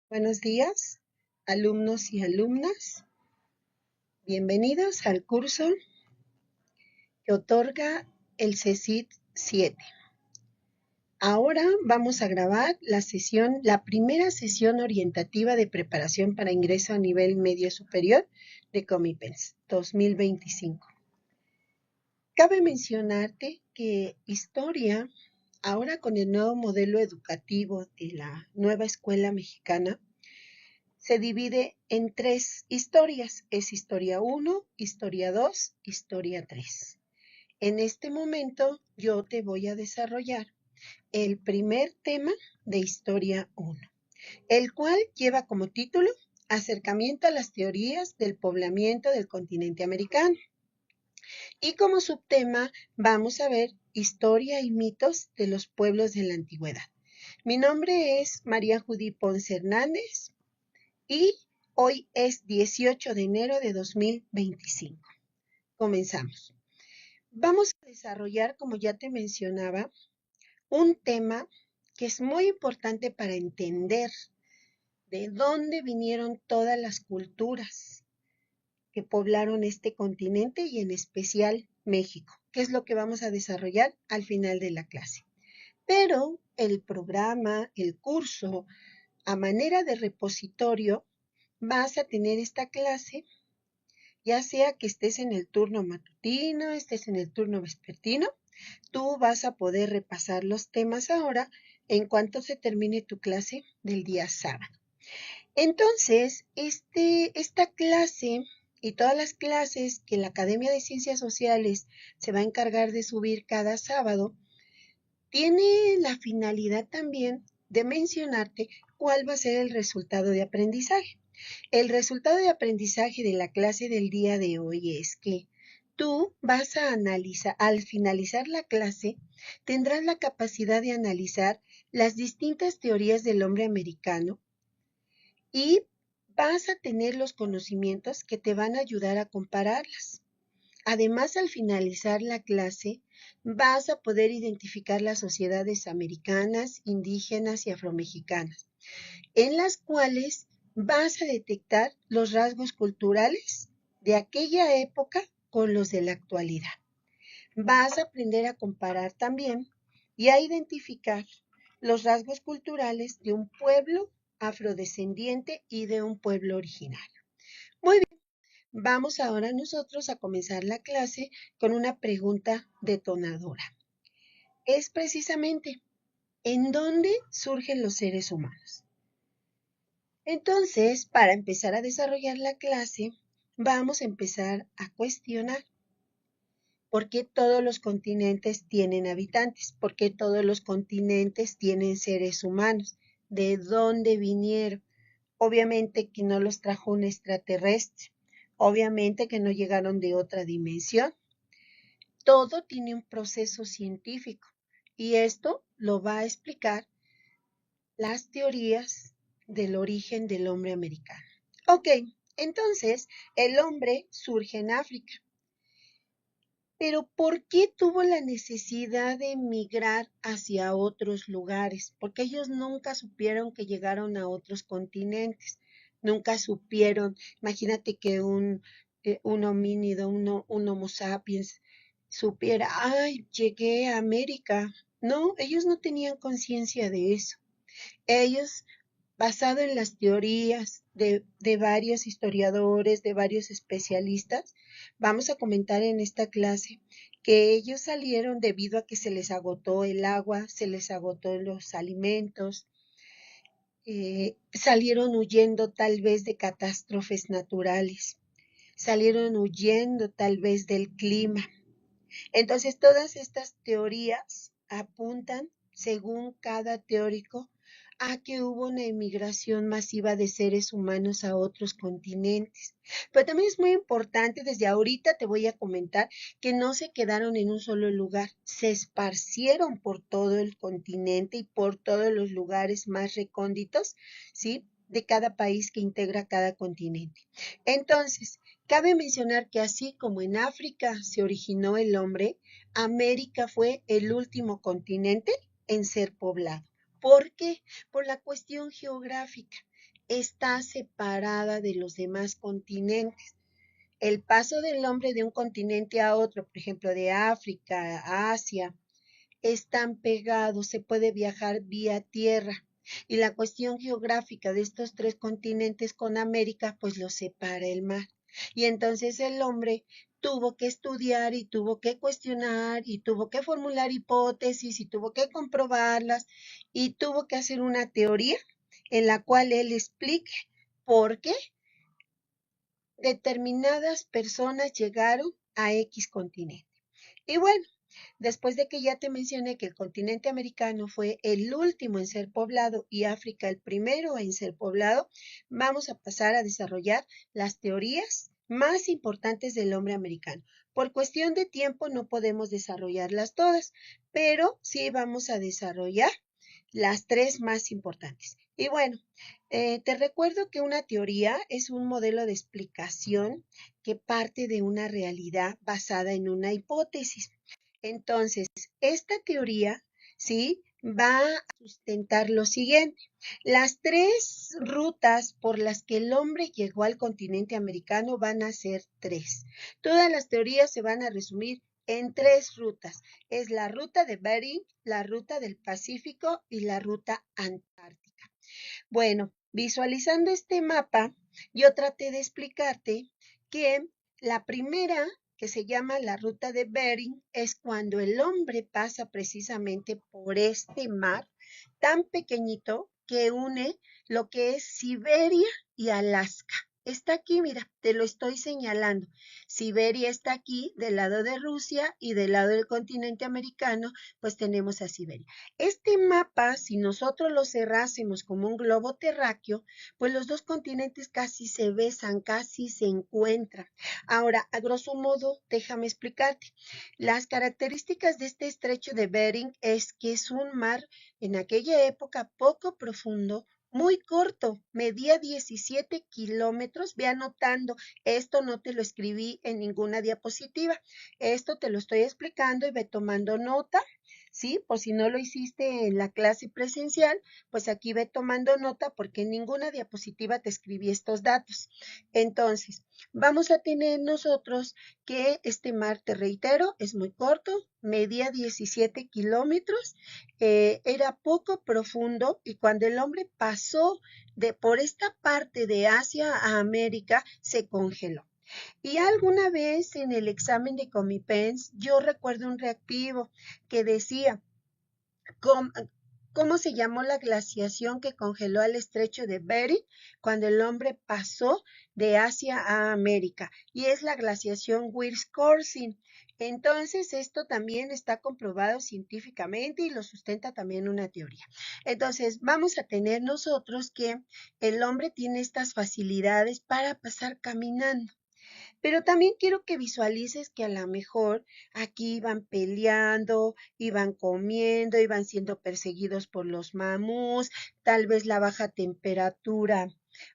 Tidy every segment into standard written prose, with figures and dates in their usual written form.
Buenos días, alumnos y alumnas. Bienvenidos al curso que otorga el CECIT 7. Ahora vamos a grabar la primera sesión orientativa de preparación para ingreso a nivel medio superior de Comipens 2025. Cabe mencionarte que historia, ahora con el nuevo modelo educativo de la nueva escuela mexicana, se divide en 3 historias. Es historia 1, historia 2, historia 3. En este momento yo te voy a desarrollar el primer tema de historia 1, el cual lleva como título Acercamiento a las teorías del poblamiento del continente americano. Y como subtema vamos a ver historia y mitos de los pueblos de la antigüedad. Mi nombre es María Judí Ponce Hernández y hoy es 18 de enero de 2025. Comenzamos. Vamos a desarrollar, como ya te mencionaba, un tema que es muy importante para entender de dónde vinieron todas las culturas que poblaron este continente y en especial México, que es lo que vamos a desarrollar al final de la clase. Pero el programa, el curso, a manera de repositorio, vas a tener esta clase, ya sea que estés en el turno matutino, estés en el turno vespertino, tú vas a poder repasar los temas ahora en cuanto se termine tu clase del día sábado. Entonces, esta clase y todas las clases que la Academia de Ciencias Sociales se va a encargar de subir cada sábado, tiene la finalidad también de mencionarte cuál va a ser el resultado de aprendizaje. El resultado de aprendizaje de la clase del día de hoy es que tú vas a analizar, al finalizar la clase, tendrás la capacidad de analizar las distintas teorías del hombre americano y vas a tener los conocimientos que te van a ayudar a compararlas. Además, al finalizar la clase, vas a poder identificar las sociedades americanas, indígenas y afromexicanas, en las cuales vas a detectar los rasgos culturales de aquella época con los de la actualidad. Vas a aprender a comparar también y a identificar los rasgos culturales de un pueblo afrodescendiente y de un pueblo originario. Muy bien, vamos ahora nosotros a comenzar la clase con una pregunta detonadora. Es precisamente, ¿en dónde surgen los seres humanos? Entonces, para empezar a desarrollar la clase, vamos a empezar a cuestionar por qué todos los continentes tienen habitantes, por qué todos los continentes tienen seres humanos, de dónde vinieron. Obviamente que no los trajo un extraterrestre, obviamente que no llegaron de otra dimensión. Todo tiene un proceso científico y esto lo va a explicar las teorías del origen del hombre americano. Ok, entonces el hombre surge en África. Pero ¿por qué tuvo la necesidad de emigrar hacia otros lugares? Porque ellos nunca supieron que llegaron a otros continentes. Nunca supieron, imagínate que un homínido, un Homo sapiens, supiera, ay, llegué a América. No, ellos no tenían conciencia de eso. Ellos, basado en las teorías de varios historiadores, de varios especialistas, vamos a comentar en esta clase que ellos salieron debido a que se les agotó el agua, se les agotó los alimentos, salieron huyendo tal vez de catástrofes naturales, salieron huyendo tal vez del clima. Entonces, todas estas teorías apuntan, según cada teórico, a que hubo una emigración masiva de seres humanos a otros continentes. Pero también es muy importante, desde ahorita te voy a comentar, que no se quedaron en un solo lugar, se esparcieron por todo el continente y por todos los lugares más recónditos, ¿sí?, de cada país que integra cada continente. Entonces, cabe mencionar que así como en África se originó el hombre, América fue el último continente en ser poblado. ¿Por qué? Por la cuestión geográfica. está separada de los demás continentes. El paso del hombre de un continente a otro, por ejemplo, de África a Asia, están pegados, se puede viajar vía tierra. Y la cuestión geográfica de estos tres continentes con América, pues los separa el mar. Y entonces el hombre tuvo que estudiar y tuvo que cuestionar y tuvo que formular hipótesis y tuvo que comprobarlas y tuvo que hacer una teoría en la cual él explique por qué determinadas personas llegaron a X continente. Y bueno, después de que ya te mencioné que el continente americano fue el último en ser poblado y África el primero en ser poblado, vamos a pasar a desarrollar las teorías más importantes del hombre americano. Por cuestión de tiempo no podemos desarrollarlas todas, pero sí vamos a desarrollar las tres más importantes. Y bueno, te recuerdo que una teoría es un modelo de explicación que parte de una realidad basada en una hipótesis. Entonces, esta teoría, ¿sí? Va a sustentar lo siguiente. Las tres rutas por las que el hombre llegó al continente americano van a ser tres. Todas las teorías se van a resumir en tres rutas. Es la ruta de Bering, la ruta del Pacífico y la ruta antártica. Bueno, visualizando este mapa, yo traté de explicarte que la primera, que se llama la ruta de Bering, es cuando el hombre pasa precisamente por este mar tan pequeñito que une lo que es Siberia y Alaska. Está aquí, mira, te lo estoy señalando. Siberia está aquí del lado de Rusia y del lado del continente americano, pues tenemos a Siberia. Este mapa, si nosotros lo cerrásemos como un globo terráqueo, pues los dos continentes casi se besan, casi se encuentran. Ahora, a grosso modo, déjame explicarte. Las características de este estrecho de Bering es que es un mar en aquella época poco profundo, muy corto, medía 17 kilómetros. Ve anotando, esto no te lo escribí en ninguna diapositiva, esto te lo estoy explicando y ve tomando nota. ¿Sí? Por si no lo hiciste en la clase presencial, pues aquí ve tomando nota porque en ninguna diapositiva te escribí estos datos. Entonces, vamos a tener nosotros que este mar, te reitero, es muy corto, medía 17 kilómetros, era poco profundo y cuando el hombre pasó por esta parte de Asia a América, se congeló. Y alguna vez en el examen de Comipens, yo recuerdo un reactivo que decía, ¿cómo, cómo se llamó la glaciación que congeló al estrecho de Bering cuando el hombre pasó de Asia a América? Y es la glaciación Wirth-Corsin. Entonces, esto también está comprobado científicamente y lo sustenta también una teoría. Entonces, vamos a tener nosotros que el hombre tiene estas facilidades para pasar caminando. Pero también quiero que visualices que a lo mejor aquí iban peleando, iban comiendo, iban siendo perseguidos por los mamús, tal vez la baja temperatura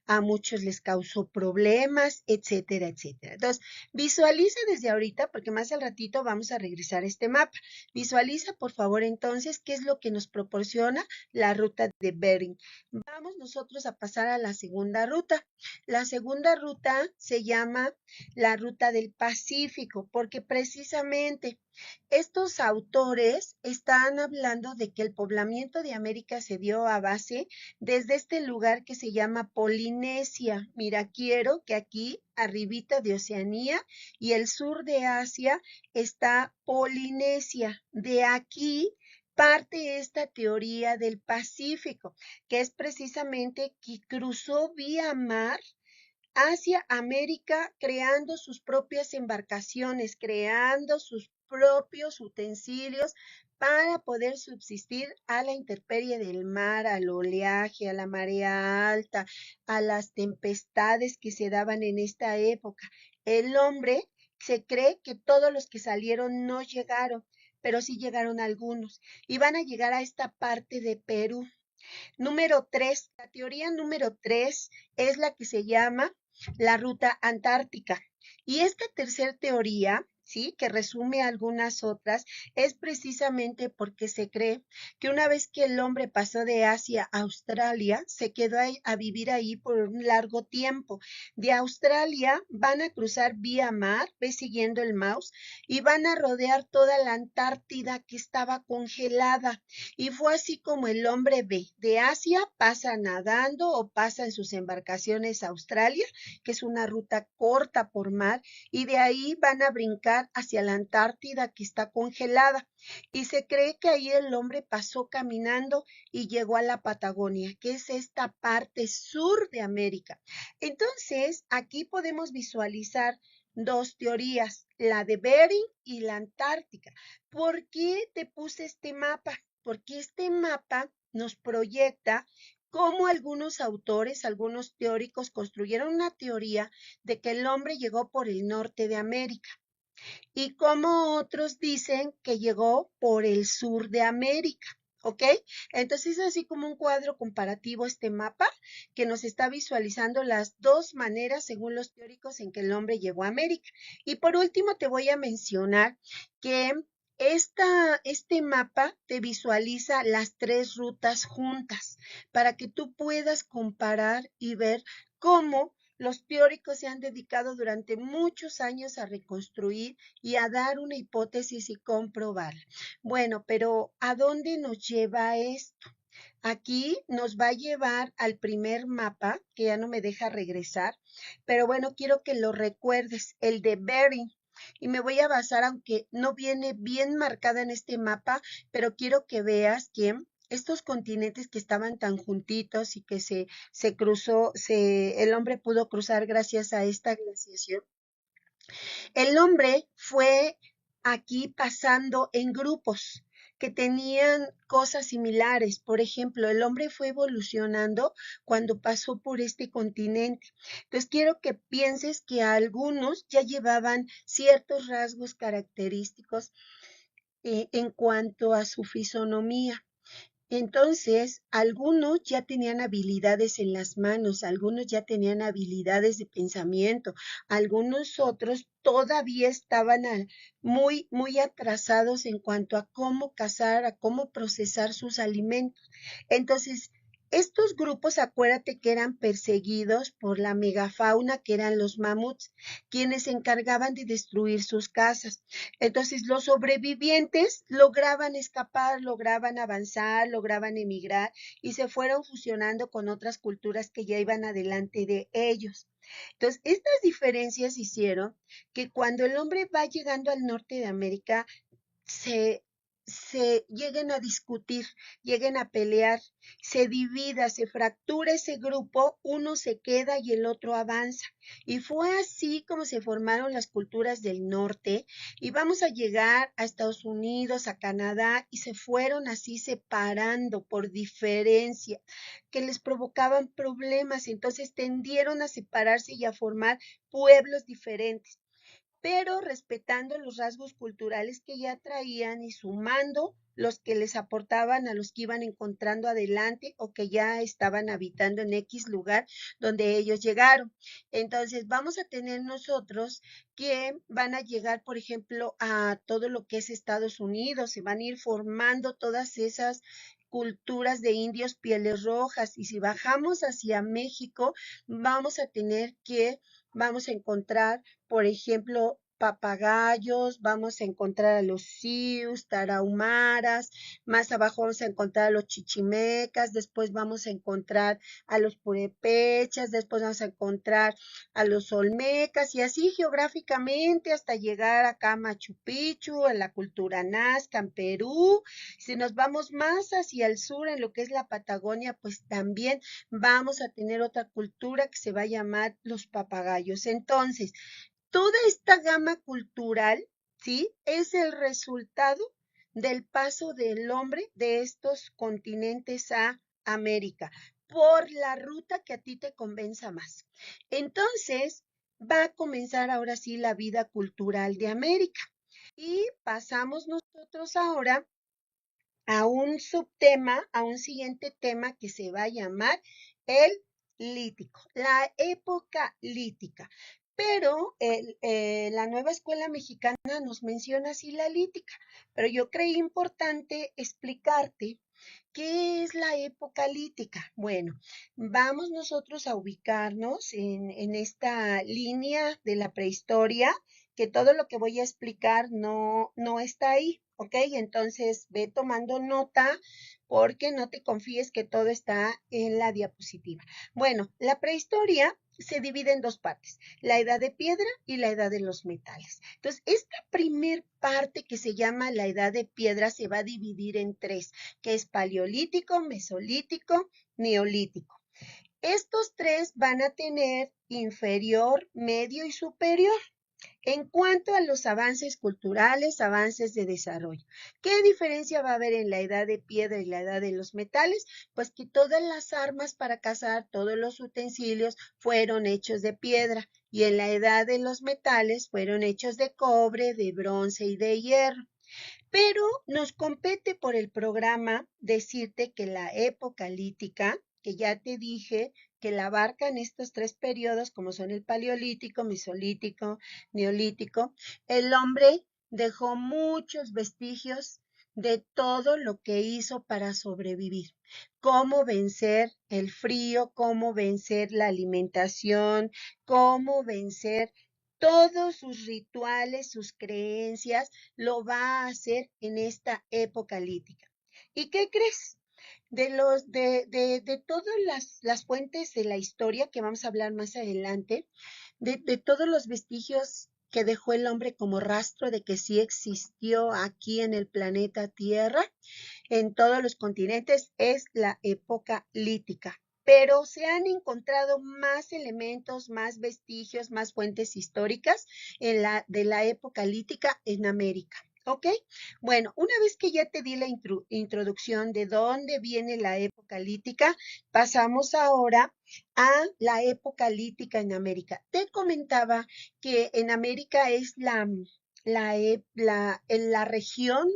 a muchos les causó problemas, etcétera, etcétera. Entonces, visualiza desde ahorita, porque más al ratito vamos a regresar a este mapa. Visualiza, por favor, entonces, qué es lo que nos proporciona la ruta de Bering. Vamos nosotros a pasar a la segunda ruta. La segunda ruta se llama la ruta del Pacífico, porque precisamente estos autores están hablando de que el poblamiento de América se dio a base desde este lugar que se llama Polinesia. Mira, quiero que aquí arribita de Oceanía y el sur de Asia está Polinesia. De aquí parte esta teoría del Pacífico, que es precisamente que cruzó vía mar hacia América creando sus propias embarcaciones, creando sus propios utensilios para poder subsistir a la intemperie del mar, al oleaje, a la marea alta, a las tempestades que se daban en esta época. El hombre se cree que todos los que salieron no llegaron, pero sí llegaron algunos y van a llegar a esta parte de Perú. Número 3, la teoría número 3 es la que se llama la ruta antártica. Y esta tercera teoría ¿sí? Que resume algunas otras, es precisamente porque se cree que una vez que el hombre pasó de Asia a Australia, se quedó a vivir ahí por un largo tiempo. De Australia van a cruzar vía mar, ve siguiendo el mouse, y van a rodear toda la Antártida que estaba congelada. Y fue así como el hombre ve. De Asia pasa nadando o pasa en sus embarcaciones a Australia, que es una ruta corta por mar, y de ahí van a brincar hacia la Antártida que está congelada. Y se cree que ahí el hombre pasó caminando y llegó a la Patagonia, que es esta parte sur de América. Entonces, aquí podemos visualizar dos teorías, la de Bering y la Antártica. ¿Por qué te puse este mapa? Porque este mapa nos proyecta cómo algunos autores, algunos teóricos construyeron una teoría de que el hombre llegó por el norte de América y cómo otros dicen que llegó por el sur de América. ¿Ok? Entonces es así como un cuadro comparativo este mapa que nos está visualizando las dos maneras según los teóricos en que el hombre llegó a América. Y por último te voy a mencionar que este mapa te visualiza las tres rutas juntas para que tú puedas comparar y ver cómo los teóricos se han dedicado durante muchos años a reconstruir y a dar una hipótesis y comprobar. Bueno, pero ¿a dónde nos lleva esto? Aquí nos va a llevar al primer mapa, que ya no me deja regresar, pero bueno, quiero que lo recuerdes, el de Bering. Y me voy a basar, aunque no viene bien marcada en este mapa, pero quiero que veas que estos continentes que estaban tan juntitos y que se cruzó, el hombre pudo cruzar gracias a esta glaciación. El hombre fue aquí pasando en grupos que tenían cosas similares. Por ejemplo, el hombre fue evolucionando cuando pasó por este continente. Entonces, quiero que pienses que algunos ya llevaban ciertos rasgos característicos en cuanto a su fisonomía. Entonces, algunos ya tenían habilidades en las manos, algunos ya tenían habilidades de pensamiento, algunos otros todavía estaban muy atrasados en cuanto a cómo cazar, a cómo procesar sus alimentos. Entonces, estos grupos, acuérdate que eran perseguidos por la megafauna, que eran los mamuts, quienes se encargaban de destruir sus casas. Entonces, los sobrevivientes lograban escapar, lograban avanzar, lograban emigrar y se fueron fusionando con otras culturas que ya iban adelante de ellos. Entonces, estas diferencias hicieron que cuando el hombre va llegando al norte de América, se, se lleguen a discutir, lleguen a pelear, se divida, se fractura ese grupo, uno se queda y el otro avanza. Y fue así como se formaron las culturas del norte y vamos a llegar a Estados Unidos, a Canadá y se fueron así separando por diferencia que les provocaban problemas. Entonces tendieron a separarse y a formar pueblos diferentes, pero respetando los rasgos culturales que ya traían y sumando los que les aportaban a los que iban encontrando adelante o que ya estaban habitando en X lugar donde ellos llegaron. Entonces, vamos a tener nosotros que van a llegar, por ejemplo, a todo lo que es Estados Unidos, se van a ir formando todas esas culturas de indios pieles rojas, y si bajamos hacia México, vamos a encontrar, por ejemplo, papagayos, vamos a encontrar a los sius, tarahumaras, más abajo vamos a encontrar a los chichimecas, después vamos a encontrar a los purépechas, después vamos a encontrar a los olmecas y así geográficamente hasta llegar acá a Machu Picchu, a la cultura Nazca, en Perú. Si nos vamos más hacia el sur, en lo que es la Patagonia, pues también vamos a tener otra cultura que se va a llamar los papagayos. Entonces, toda esta gama cultural, ¿sí? Es el resultado del paso del hombre de estos continentes a América, por la ruta que a ti te convenza más. Entonces, va a comenzar ahora sí la vida cultural de América. Y pasamos nosotros ahora a un subtema, a un siguiente tema que se va a llamar el lítico, la época lítica. pero la nueva escuela mexicana nos menciona así la lítica, pero yo creí importante explicarte qué es la época lítica. Bueno, vamos nosotros a ubicarnos en esta línea de la prehistoria, que todo lo que voy a explicar no está ahí, ¿ok? Entonces ve tomando nota porque no te confíes que todo está en la diapositiva. Bueno, la prehistoria se divide en dos partes, la edad de piedra y la edad de los metales. Entonces, esta primer parte que se llama la edad de piedra se va a dividir en tres, que es paleolítico, mesolítico, neolítico. Estos tres van a tener inferior, medio y superior. En cuanto a los avances culturales, avances de desarrollo, ¿qué diferencia va a haber en la edad de piedra y la edad de los metales? Pues que todas las armas para cazar, todos los utensilios fueron hechos de piedra y en la edad de los metales fueron hechos de cobre, de bronce y de hierro. Pero nos compete por el programa decirte que la época lítica, que ya te dije que la abarcan estos tres periodos, como son el paleolítico, mesolítico, neolítico, el hombre dejó muchos vestigios de todo lo que hizo para sobrevivir. Cómo vencer el frío, cómo vencer la alimentación, cómo vencer todos sus rituales, sus creencias, lo va a hacer en esta época lítica. ¿Y qué crees? De todas las fuentes de la historia que vamos a hablar más adelante, de todos los vestigios que dejó el hombre como rastro de que sí existió aquí en el planeta Tierra, en todos los continentes, es la época lítica. Pero se han encontrado más elementos, más vestigios, más fuentes históricas de la época lítica en América. ¿Ok? Bueno, una vez que ya te di la introducción de dónde viene la época lítica, pasamos ahora a la época lítica en América. Te comentaba que en América es la región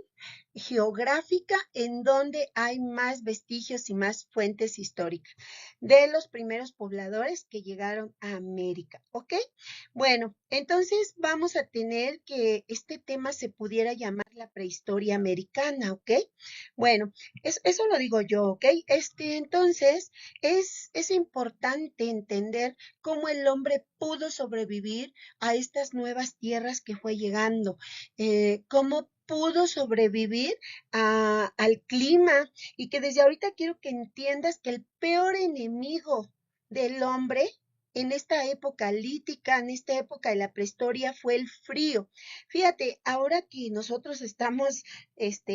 geográfica en donde hay más vestigios y más fuentes históricas de los primeros pobladores que llegaron a América, ¿ok? Bueno, entonces vamos a tener que este tema se pudiera llamar la prehistoria americana, ¿ok? Bueno, eso lo digo yo, ¿ok? Entonces es importante entender cómo el hombre pudo sobrevivir a estas nuevas tierras que fue llegando, cómo pudo sobrevivir al clima y que desde ahorita quiero que entiendas que el peor enemigo del hombre en esta época lítica, en esta época de la prehistoria, fue el frío. Fíjate, ahora que nosotros estamos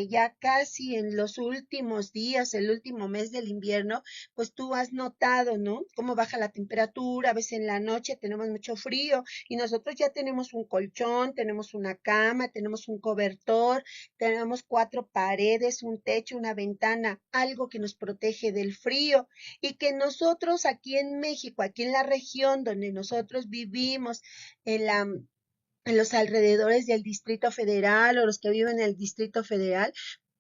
ya casi en los últimos días, el último mes del invierno, pues tú has notado, ¿no? Cómo baja la temperatura, a veces en la noche tenemos mucho frío y nosotros ya tenemos un colchón, tenemos una cama, tenemos un cobertor, tenemos cuatro paredes, un techo, una ventana, algo que nos protege del frío y que nosotros aquí en México, aquí en la región donde nosotros vivimos, en la en los alrededores del Distrito Federal o los que viven en el Distrito Federal,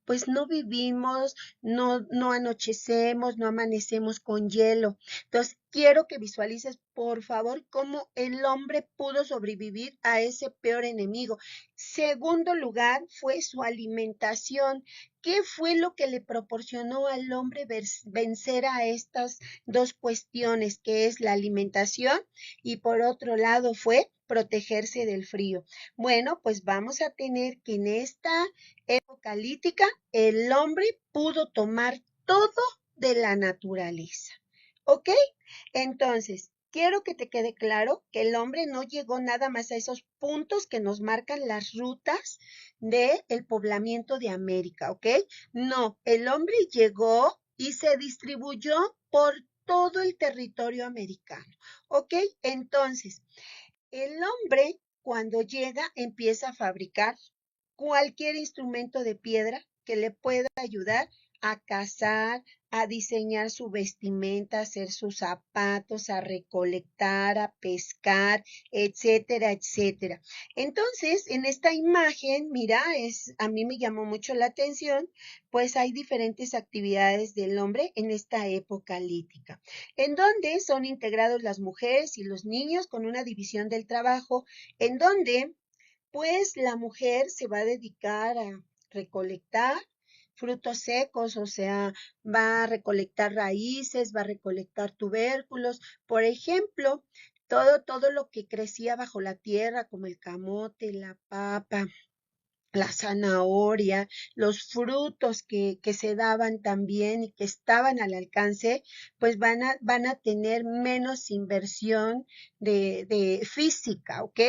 pues no vivimos, no anochecemos, no amanecemos con hielo. Entonces, quiero que visualices, por favor, cómo el hombre pudo sobrevivir a ese peor enemigo. Segundo lugar, fue su alimentación. ¿Qué fue lo que le proporcionó al hombre vencer a estas dos cuestiones, que es la alimentación y por otro lado fue protegerse del frío? Bueno, pues vamos a tener que en esta época lítica el hombre pudo tomar todo de la naturaleza. ¿Ok? Entonces, quiero que te quede claro que el hombre no llegó nada más a esos puntos que nos marcan las rutas del poblamiento de América, ¿ok? No, el hombre llegó y se distribuyó por todo el territorio americano, ¿ok? Entonces, el hombre cuando llega empieza a fabricar cualquier instrumento de piedra que le pueda ayudar a cazar, a diseñar su vestimenta, a hacer sus zapatos, a recolectar, a pescar, etcétera, etcétera. Entonces, en esta imagen, mira, a mí me llamó mucho la atención, pues hay diferentes actividades del hombre en esta época lítica, en donde son integrados las mujeres y los niños con una división del trabajo, en donde pues la mujer se va a dedicar a recolectar frutos secos, o sea, va a recolectar raíces, va a recolectar tubérculos, por ejemplo, todo lo que crecía bajo la tierra, como el camote, la papa, la zanahoria, los frutos que se daban también y que estaban al alcance, pues van a tener menos inversión de física, ¿ok?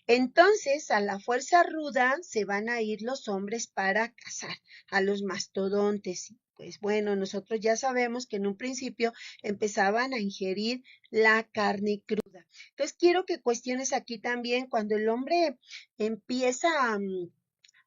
Entonces, a la fuerza ruda se van a ir los hombres para cazar a los mastodontes. Pues bueno, nosotros ya sabemos que en un principio empezaban a ingerir la carne cruda. Entonces, quiero que cuestiones aquí también cuando el hombre empieza a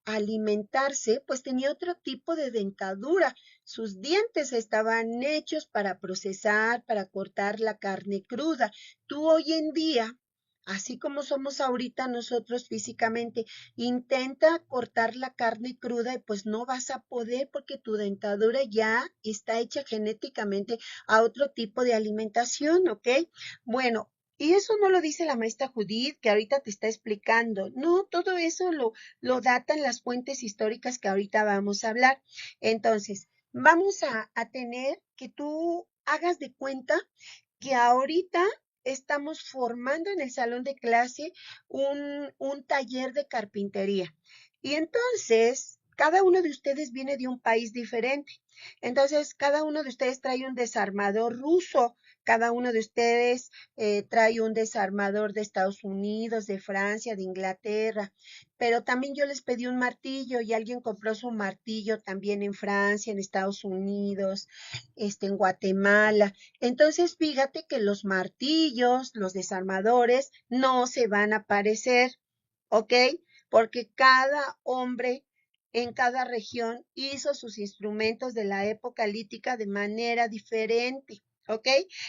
alimentarse, pues tenía otro tipo de dentadura. Sus dientes estaban hechos para procesar, para cortar la carne cruda. Tú hoy en día, así como somos ahorita nosotros físicamente, intenta cortar la carne cruda y pues no vas a poder porque tu dentadura ya está hecha genéticamente a otro tipo de alimentación, ¿ok? Bueno, y eso no lo dice la maestra Judith, que ahorita te está explicando. No, todo eso lo datan las fuentes históricas que ahorita vamos a hablar. Entonces, vamos a tener que tú hagas de cuenta que ahorita estamos formando en el salón de clase un taller de carpintería. Y entonces, cada uno de ustedes viene de un país diferente. Entonces, cada uno de ustedes trae un desarmador ruso, cada uno de ustedes trae un desarmador de Estados Unidos, de Francia, de Inglaterra, pero también yo les pedí un martillo y alguien compró su martillo también en Francia, en Estados Unidos, en Guatemala. Entonces, fíjate que los martillos, los desarmadores, no se van a parecer, ¿ok? Porque cada hombre en cada región hizo sus instrumentos de la época lítica de manera diferente. ¿Ok?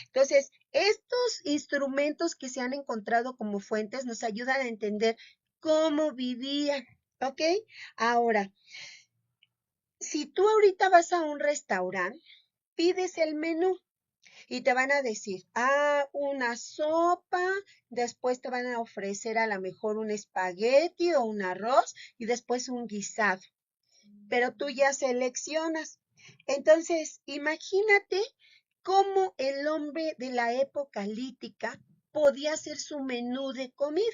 Entonces, estos instrumentos que se han encontrado como fuentes nos ayudan a entender cómo vivían. ¿Ok? Ahora, si tú ahorita vas a un restaurante, pides el menú y te van a decir, una sopa, después te van a ofrecer a lo mejor un espagueti o un arroz y después un guisado, pero tú ya seleccionas. Entonces, imagínate cómo el hombre de la época lítica podía hacer su menú de comida.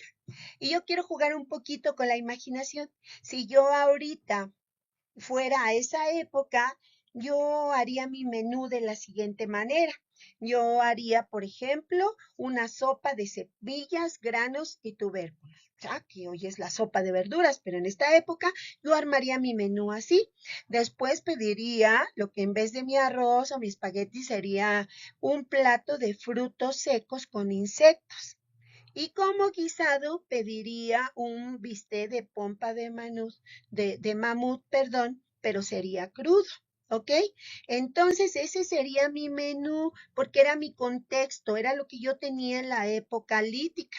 Y yo quiero jugar un poquito con la imaginación. Si yo ahorita fuera a esa época, yo haría mi menú de la siguiente manera. Yo haría, por ejemplo, una sopa de semillas, granos y tubérculos. Ya que hoy es la sopa de verduras, pero en esta época yo armaría mi menú así. Después pediría lo que en vez de mi arroz o mi espagueti sería un plato de frutos secos con insectos. Y como guisado pediría un bistec de pompa de mamut, perdón, pero sería crudo, ¿ok? Entonces ese sería mi menú porque era mi contexto, era lo que yo tenía en la época lítica.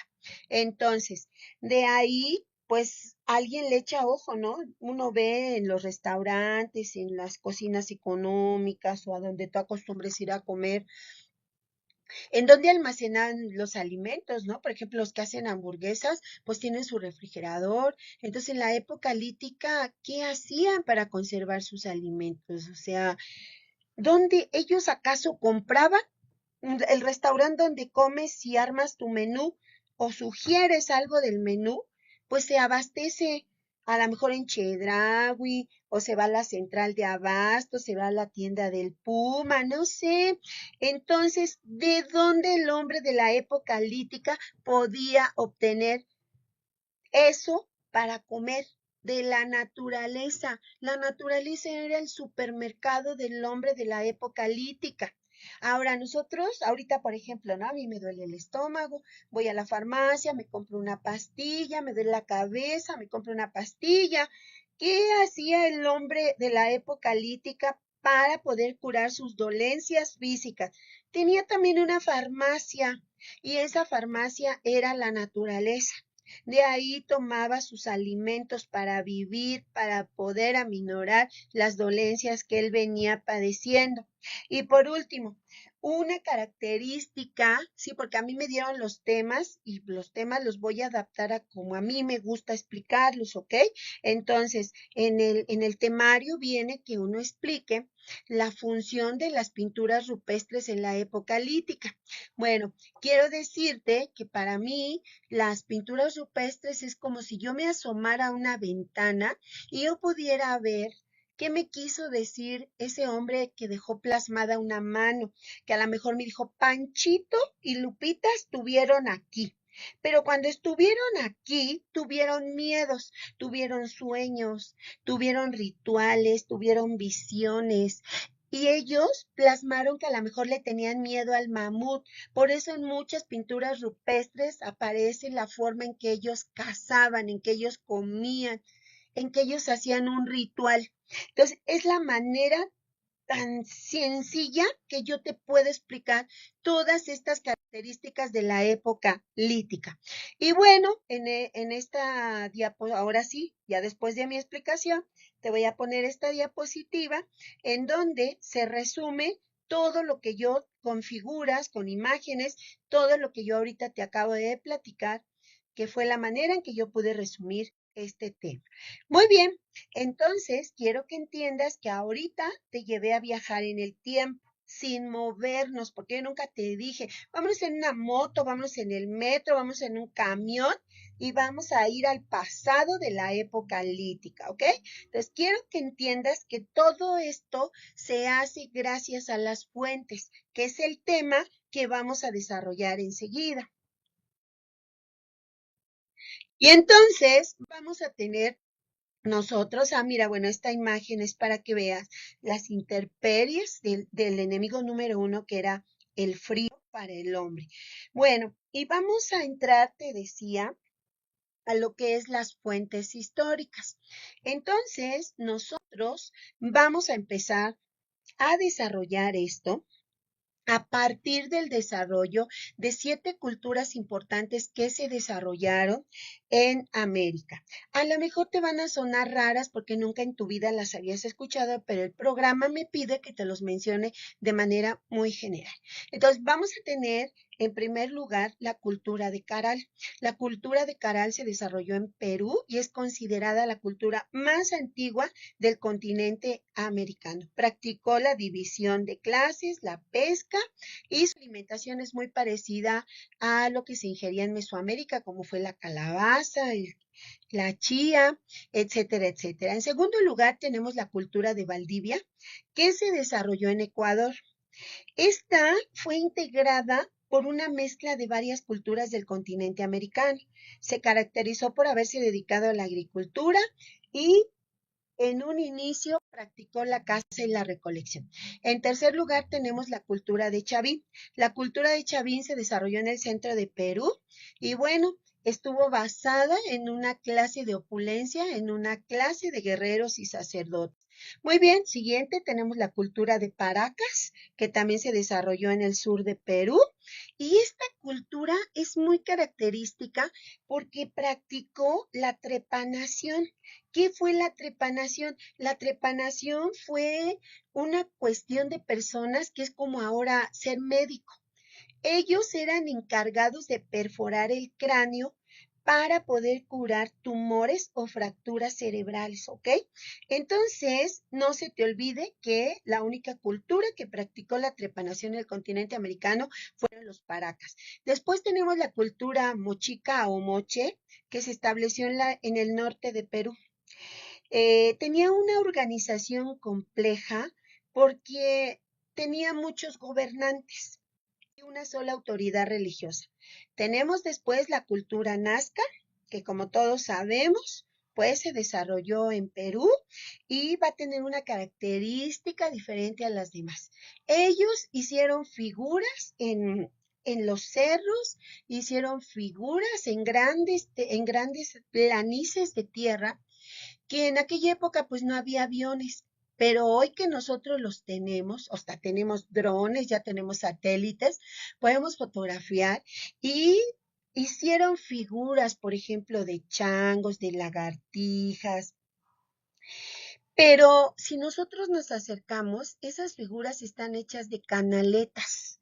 Entonces, de ahí, pues alguien le echa ojo, ¿no? Uno ve en los restaurantes, en las cocinas económicas o a donde tú acostumbres ir a comer en dónde almacenan los alimentos, ¿no? Por ejemplo, los que hacen hamburguesas, pues tienen su refrigerador. Entonces, en la época lítica, ¿qué hacían para conservar sus alimentos? O sea, ¿dónde ellos acaso compraban? El restaurante donde comes y armas tu menú o sugieres algo del menú, pues se abastece a lo mejor en Chedraui o se va a la central de abasto, se va a la tienda del Puma, no sé. Entonces, ¿de dónde el hombre de la época lítica podía obtener eso para comer? De la naturaleza. La naturaleza era el supermercado del hombre de la época lítica. Ahora nosotros, ahorita por ejemplo, ¿no? A mí me duele el estómago, voy a la farmacia, me compro una pastilla, me duele la cabeza, me compro una pastilla. ¿Qué hacía el hombre de la época lítica para poder curar sus dolencias físicas. Tenía también una farmacia y esa farmacia era la naturaleza. De ahí tomaba sus alimentos para vivir, para poder aminorar las dolencias que él venía padeciendo. Y por último, una característica, sí, porque a mí me dieron los temas y los temas los voy a adaptar a como a mí me gusta explicarlos, ¿ok? Entonces, en el temario viene que uno explique la función de las pinturas rupestres en la época lítica. Bueno, quiero decirte que para mí las pinturas rupestres es como si yo me asomara a una ventana y yo pudiera ver qué me quiso decir ese hombre que dejó plasmada una mano, que a lo mejor me dijo, Panchito y Lupita estuvieron aquí. Pero cuando estuvieron aquí, tuvieron miedos, tuvieron sueños, tuvieron rituales, tuvieron visiones. Y ellos plasmaron que a lo mejor le tenían miedo al mamut. Por eso en muchas pinturas rupestres aparece la forma en que ellos cazaban, en que ellos comían, en que ellos hacían un ritual. Entonces, es la manera tan sencilla que yo te puedo explicar todas estas características de la época lítica. Y bueno, en esta diapositiva, ahora sí, ya después de mi explicación, te voy a poner esta diapositiva en donde se resume todo lo que yo con figuras, con imágenes, todo lo que yo ahorita te acabo de platicar, que fue la manera en que yo pude resumir este tema. Muy bien, entonces, quiero que entiendas que ahorita te llevé a viajar en el tiempo, sin movernos, porque yo nunca te dije, vamos en una moto, vamos en el metro, vamos en un camión y vamos a ir al pasado de la época lítica, ¿ok? Entonces, quiero que entiendas que todo esto se hace gracias a las fuentes, que es el tema que vamos a desarrollar enseguida. Y entonces vamos a tener nosotros, mira, bueno, esta imagen es para que veas las intemperies del enemigo número uno, que era el frío para el hombre. Bueno, y vamos a entrar, te decía, a lo que es las fuentes históricas. Entonces, nosotros vamos a empezar a desarrollar esto a partir del desarrollo de 7 culturas importantes que se desarrollaron en América. A lo mejor te van a sonar raras porque nunca en tu vida las habías escuchado, pero el programa me pide que te los mencione de manera muy general. Entonces, vamos a tener en primer lugar la cultura de Caral. La cultura de Caral se desarrolló en Perú y es considerada la cultura más antigua del continente americano. Practicó la división de clases, la pesca y su alimentación es muy parecida a lo que se ingería en Mesoamérica, como fue la calabaza, la chía, etcétera, etcétera. En segundo lugar, tenemos la cultura de Valdivia, que se desarrolló en Ecuador. Esta fue integrada por una mezcla de varias culturas del continente americano. Se caracterizó por haberse dedicado a la agricultura y en un inicio practicó la caza y la recolección. En tercer lugar tenemos la cultura de Chavín. La cultura de Chavín se desarrolló en el centro de Perú y bueno, estuvo basada en una clase de opulencia, en una clase de guerreros y sacerdotes. Muy bien, siguiente tenemos la cultura de Paracas, que también se desarrolló en el sur de Perú. Y esta cultura es muy característica porque practicó la trepanación. ¿Qué fue la trepanación? La trepanación fue una cuestión de personas que es como ahora ser médico. Ellos eran encargados de perforar el cráneo para poder curar tumores o fracturas cerebrales, ¿ok? Entonces, no se te olvide que la única cultura que practicó la trepanación en el continente americano fueron los paracas. Después tenemos la cultura mochica o moche, que se estableció en el norte de Perú. Tenía una organización compleja porque tenía muchos gobernantes y una sola autoridad religiosa. Tenemos después la cultura nazca, que como todos sabemos, pues se desarrolló en Perú y va a tener una característica diferente a las demás. Ellos hicieron figuras en los cerros, hicieron figuras en grandes planicies de tierra que en aquella época pues no había aviones. Pero hoy que nosotros los tenemos, o sea, tenemos drones, ya tenemos satélites, podemos fotografiar y hicieron figuras, por ejemplo, de changos, de lagartijas, pero si nosotros nos acercamos, esas figuras están hechas de canaletas.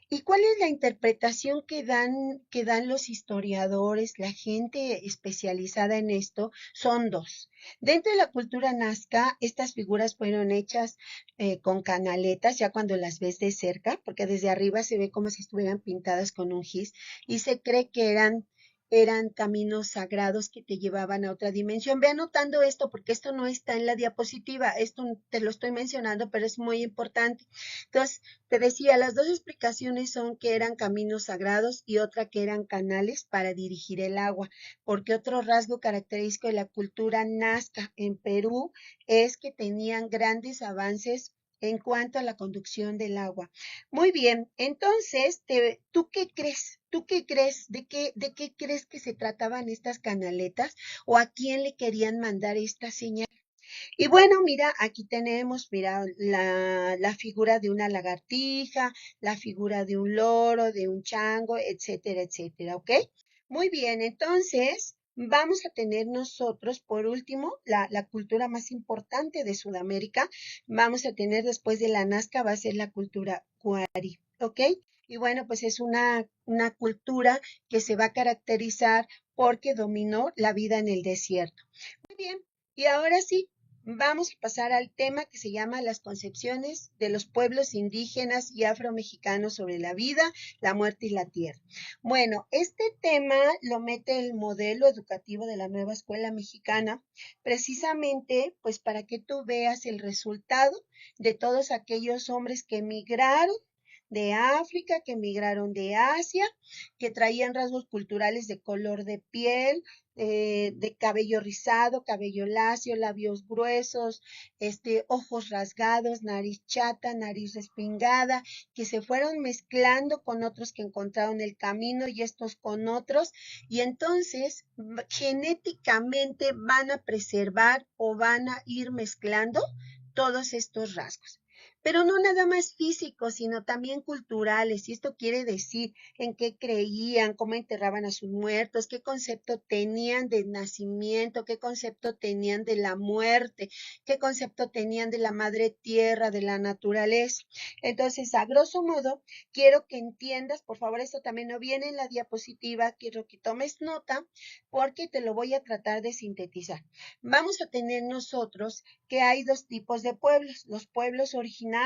¿Y cuál es la interpretación que dan los historiadores, la gente especializada en esto? Son dos. Dentro de la cultura nazca, estas figuras fueron hechas con canaletas, ya cuando las ves de cerca, porque desde arriba se ve como si estuvieran pintadas con un gis, y se cree que eran caminos sagrados que te llevaban a otra dimensión. Ve anotando esto porque esto no está en la diapositiva, esto te lo estoy mencionando, pero es muy importante. Entonces, te decía, las dos explicaciones son que eran caminos sagrados y otra que eran canales para dirigir el agua, porque otro rasgo característico de la cultura nazca en Perú es que tenían grandes avances en cuanto a la conducción del agua. Muy bien, entonces, ¿tú qué crees? ¿Tú qué crees? De qué crees que se trataban estas canaletas o a quién le querían mandar esta señal? Y bueno, mira, aquí tenemos, mira, la figura de una lagartija, la figura de un loro, de un chango, etcétera, etcétera, ¿ok? Muy bien, entonces vamos a tener nosotros, por último, la cultura más importante de Sudamérica. Vamos a tener después de la Nazca, va a ser la cultura Huari, ¿ok? Y bueno, pues es una cultura que se va a caracterizar porque dominó la vida en el desierto. Muy bien, y ahora sí, vamos a pasar al tema que se llama las concepciones de los pueblos indígenas y afromexicanos sobre la vida, la muerte y la tierra. Bueno, este tema lo mete el modelo educativo de la nueva escuela mexicana, precisamente pues para que tú veas el resultado de todos aquellos hombres que emigraron de África, que emigraron de Asia, que traían rasgos culturales de color de piel, de cabello rizado, cabello lacio, labios gruesos, ojos rasgados, nariz chata, nariz respingada, que se fueron mezclando con otros que encontraron el camino y estos con otros, y entonces genéticamente van a preservar o van a ir mezclando todos estos rasgos. Pero no nada más físicos, sino también culturales. Y esto quiere decir en qué creían, cómo enterraban a sus muertos, qué concepto tenían de nacimiento, qué concepto tenían de la muerte, qué concepto tenían de la madre tierra, de la naturaleza. Entonces, a grosso modo, quiero que entiendas, por favor, esto también no viene en la diapositiva, quiero que tomes nota porque te lo voy a tratar de sintetizar. Vamos a tener nosotros que hay dos tipos de pueblos, los pueblos originarios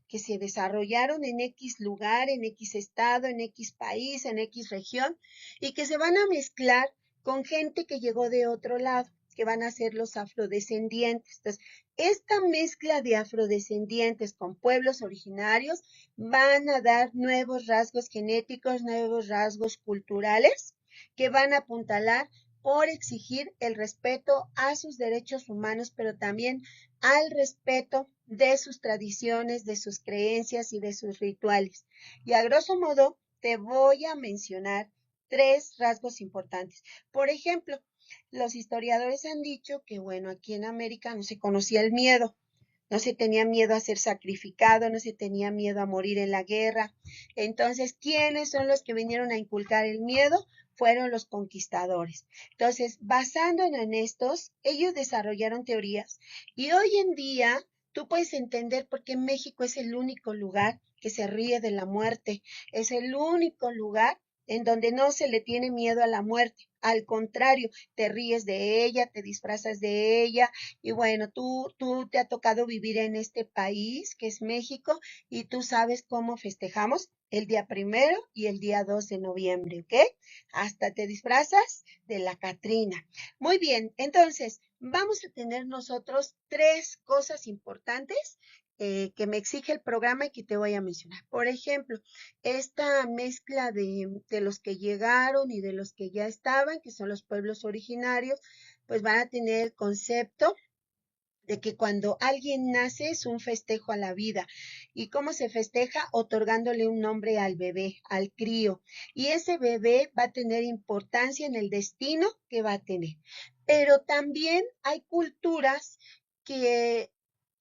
que se desarrollaron en X lugar, en X estado, en X país, en X región, y que se van a mezclar con gente que llegó de otro lado, que van a ser los afrodescendientes. Entonces, esta mezcla de afrodescendientes con pueblos originarios van a dar nuevos rasgos genéticos, nuevos rasgos culturales que van a apuntalar por exigir el respeto a sus derechos humanos, pero también al respeto de sus tradiciones, de sus creencias y de sus rituales. Y a grosso modo, te voy a mencionar tres rasgos importantes. Por ejemplo, los historiadores han dicho que, bueno, aquí en América no se conocía el miedo. No se tenía miedo a ser sacrificado, no se tenía miedo a morir en la guerra. Entonces, ¿quiénes son los que vinieron a inculcar el miedo? Fueron los conquistadores. Entonces, basándonos en estos, ellos desarrollaron teorías y hoy en día tú puedes entender por qué México es el único lugar que se ríe de la muerte, es el único lugar en donde no se le tiene miedo a la muerte. Al contrario, te ríes de ella, te disfrazas de ella, y bueno, tú te ha tocado vivir en este país que es México y tú sabes cómo festejamos el día 1 y el día 2 de noviembre, ¿ok? Hasta te disfrazas de la Catrina. Muy bien, entonces vamos a tener nosotros tres cosas importantes que me exige el programa y que te voy a mencionar. Por ejemplo, esta mezcla de los que llegaron y de los que ya estaban, que son los pueblos originarios, pues van a tener el concepto de que cuando alguien nace es un festejo a la vida. ¿Y cómo se festeja? Otorgándole un nombre al bebé, al crío. Y ese bebé va a tener importancia en el destino que va a tener. Pero también hay culturas que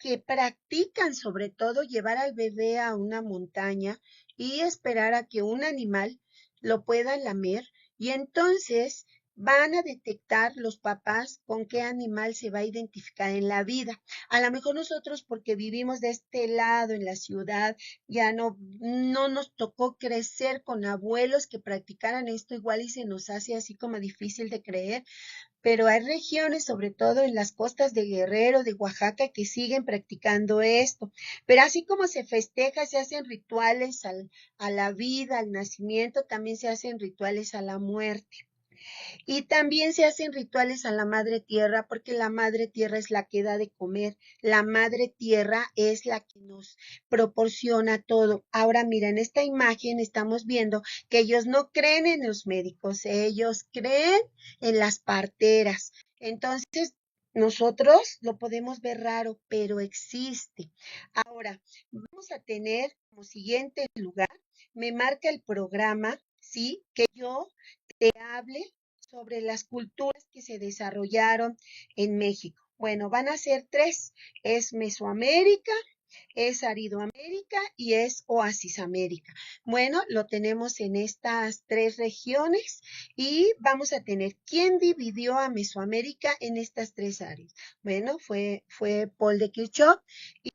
que practican sobre todo llevar al bebé a una montaña y esperar a que un animal lo pueda lamer y entonces van a detectar los papás con qué animal se va a identificar en la vida. A lo mejor nosotros porque vivimos de este lado en la ciudad, ya no nos tocó crecer con abuelos que practicaran esto igual y se nos hace así como difícil de creer, pero hay regiones, sobre todo en las costas de Guerrero, de Oaxaca, que siguen practicando esto. Pero así como se festeja, se hacen rituales a la vida, al nacimiento, también se hacen rituales a la muerte. Y también se hacen rituales a la madre tierra porque la madre tierra es la que da de comer. La madre tierra es la que nos proporciona todo. Ahora mira, en esta imagen estamos viendo que ellos no creen en los médicos, ellos creen en las parteras. Entonces, nosotros lo podemos ver raro, pero existe. Ahora, vamos a tener como siguiente lugar, me marca el programa, ¿sí? Que yo te hable sobre las culturas que se desarrollaron en México. Bueno, van a ser tres. Es Mesoamérica, es Aridoamérica y es Oasis América. Bueno, lo tenemos en estas tres regiones y vamos a tener quién dividió a Mesoamérica en estas tres áreas. Bueno, fue Paul de Kirchhoff.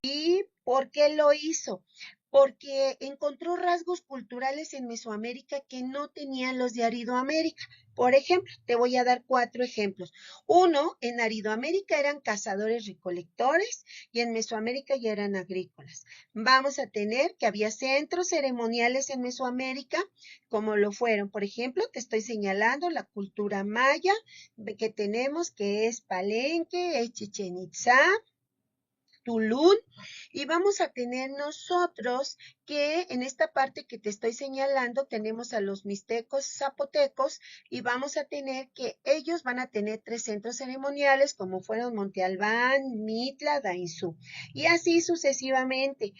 ¿Y por qué lo hizo? Porque encontró rasgos culturales en Mesoamérica que no tenían los de Aridoamérica. Por ejemplo, te voy a dar 4 ejemplos. Uno, en Aridoamérica eran cazadores recolectores y en Mesoamérica ya eran agrícolas. Vamos a tener que había centros ceremoniales en Mesoamérica, como lo fueron, por ejemplo, te estoy señalando la cultura maya que tenemos, que es Palenque, es Chichén Itzá, Tulún, y vamos a tener nosotros que en esta parte que te estoy señalando tenemos a los mixtecos zapotecos y vamos a tener que ellos van a tener 3 centros ceremoniales como fueron Monte Albán, Mitla, Dainzú y así sucesivamente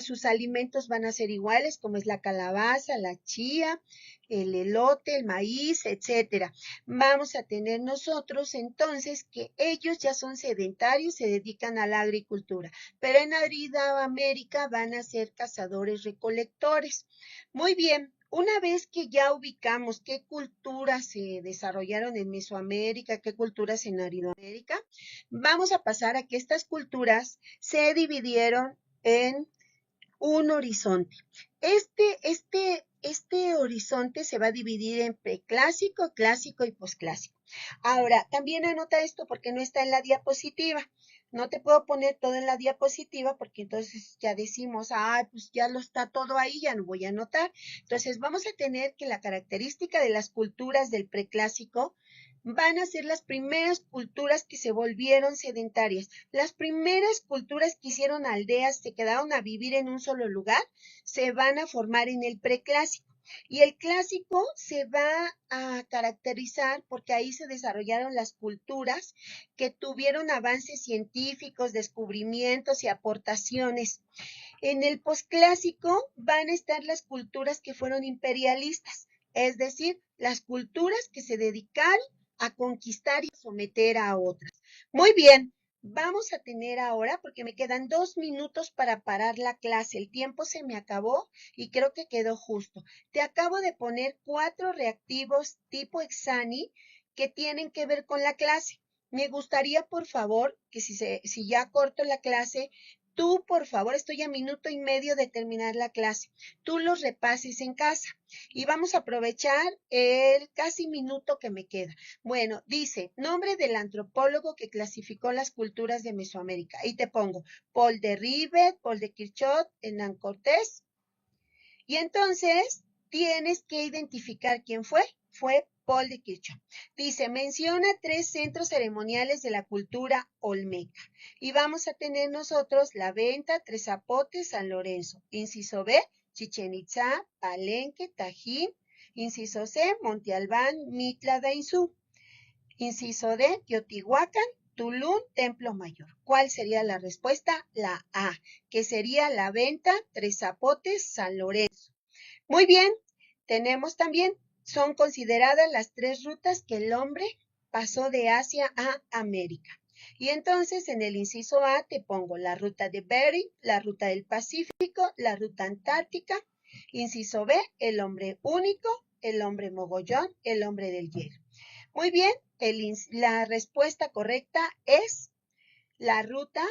sus alimentos van a ser iguales como es la calabaza, la chía, el elote, el maíz, etcétera. Vamos a tener nosotros entonces que ellos ya son sedentarios, se dedican a la agricultura, pero en América van a ser cazadores recolectores. Muy bien, una vez que ya ubicamos qué culturas se desarrollaron en Mesoamérica, qué culturas en Aridoamérica, vamos a pasar a que estas culturas se dividieron en un horizonte. Este horizonte se va a dividir en preclásico, clásico y posclásico. Ahora, también anota esto porque no está en la diapositiva. No te puedo poner todo en la diapositiva porque entonces ya decimos, pues ya lo está todo ahí, ya no voy a anotar. Entonces vamos a tener que la característica de las culturas del preclásico van a ser las primeras culturas que se volvieron sedentarias. Las primeras culturas que hicieron aldeas, se quedaron a vivir en un solo lugar, se van a formar en el preclásico. Y el clásico se va a caracterizar porque ahí se desarrollaron las culturas que tuvieron avances científicos, descubrimientos y aportaciones. En el posclásico van a estar las culturas que fueron imperialistas, es decir, las culturas que se dedicaron a conquistar y a someter a otras. Muy bien, vamos a tener ahora, porque me quedan 2 minutos para parar la clase, el tiempo se me acabó y creo que quedó justo. Te acabo de poner 4 reactivos tipo Exani que tienen que ver con la clase. Me gustaría, por favor, que si ya corto la clase, tú, por favor, estoy a minuto y medio de terminar la clase, tú los repases en casa y vamos a aprovechar el casi minuto que me queda. Bueno, dice, nombre del antropólogo que clasificó las culturas de Mesoamérica. Y te pongo Paul de Rivet, Paul de Kirchhoff, Hernán Cortés. Y entonces tienes que identificar quién fue. Fue Paul de Kirchhoff. Dice, menciona 3 centros ceremoniales de la cultura olmeca. Y vamos a tener nosotros La Venta, Tres Zapotes, San Lorenzo. Inciso B, Chichén Itzá, Palenque, Tajín. Inciso C, Monte Albán, Mitla, Dainzú. Inciso D, Teotihuacán, Tulum, Templo Mayor. ¿Cuál sería la respuesta? La A, que sería La Venta, Tres Zapotes, San Lorenzo. Muy bien, tenemos también, son consideradas las 3 rutas que el hombre pasó de Asia a América. Y entonces en el inciso A te pongo la ruta de Bering, la ruta del Pacífico, la ruta antártica. Inciso B, el hombre único, el hombre mogollón, el hombre del hielo. Muy bien, la respuesta correcta es la ruta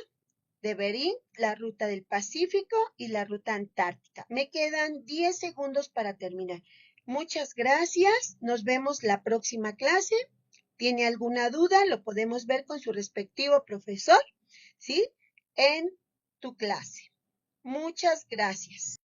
de Bering, la ruta del Pacífico y la ruta antártica. Me quedan 10 segundos para terminar. Muchas gracias. Nos vemos la próxima clase. ¿Tiene alguna duda? Lo podemos ver con su respectivo profesor, ¿sí? En tu clase. Muchas gracias.